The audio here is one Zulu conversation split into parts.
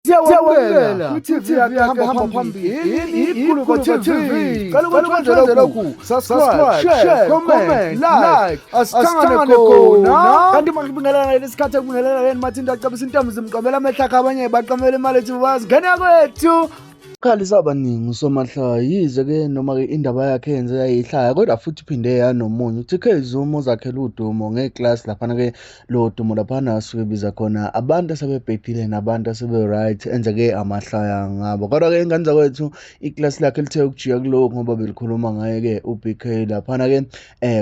Siyawamukela uTV hamba phambili iGuluva TV. Qala ukwenza lokhu. Subscribe, share, comment, like. Asihlangane khona. Kanti manje kubingelela lesikhathi ekubingelela yena mathinta acabisa intombi zimqomela amehla akhe abanye baqamela imali ethi bazi ngene kwethu. Khalisa abaningi uSomahlaya yize ke noma ke indaba yakhe yenze yayihlaya kodwa futhi iphinde yanomunye uTK Zuma uzakhela udumo ngeclass lapha ke lo dumo lapha nasuke biza khona abantu asebebhedile nabantu asebe right enze ke amahlaya ngabo kodwa ke ingane zakwethu iclass lakhe lithe ukujika kuloko ngoba belikhuluma ngaye ke uBK lapha ke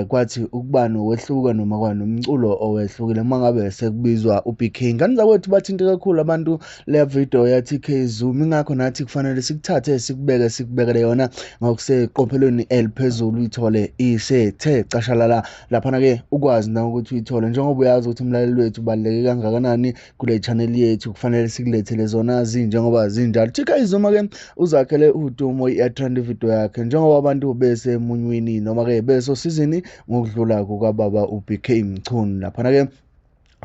kwathi ukubani wehluka noma kwani umculo owehlukile mangabe sekubizwa uBK. Ingane zakwethu bathinte kakhulu abantu le video ya TK Zuma ingakho nathi kufanele sikuthathe sikubekele yona ngokuseqophelweni eliphezulu uyithole isethe cashalala lapha ke ukwazi na ukuthi uyithole njengoba uyazi ukuthi umlaleli wethu baleke kangakanani kule channel yethu kufanele sikulethele zona njengoba zinjalo. TK Zuma ke uzakhele udumo i-trend video yakhe njengoba abantu bese munywini noma ke beso season ngokudlula kukababa uBk Mchunu lapha ke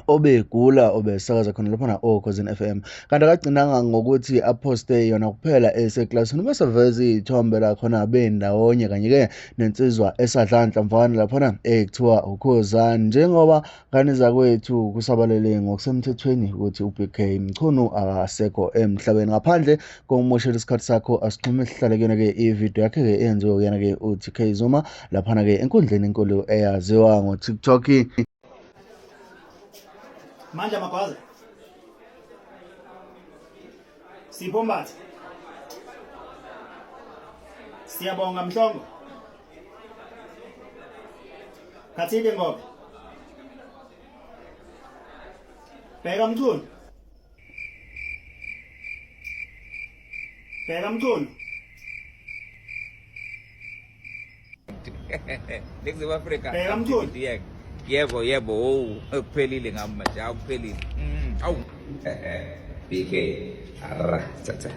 obegula obesakaza khona lapha Khosi FM kanti akagcinanga ngokuthi aposte yona kuphela eseklasini bese veza ithombe la khona bendawonye kanye ke nensizwa esadlanhla mfana lapha ekuthiwa ukhosana njengoba ngane zakwethu kusabalele ngokusemthethweni ukuthi uBk Mchunu akasekho emhlabeni ngaphandle kokumoshela isikhathi sakho asixhume sihlale kuyona ke ivideo yakhe ke eyenziwe kuyona ke uTK Zuma lapha ke enkundleni enkulu eyaziwa ngoTikTok. Manja magwaza Sipombathi Siyabonga Mhlongo Kathile ngobe Bheka Mchunu Next Africa. Bheka Mchunu Yebo kuphelile ngamaje awuphelile. Awu. BK. Ara, tata.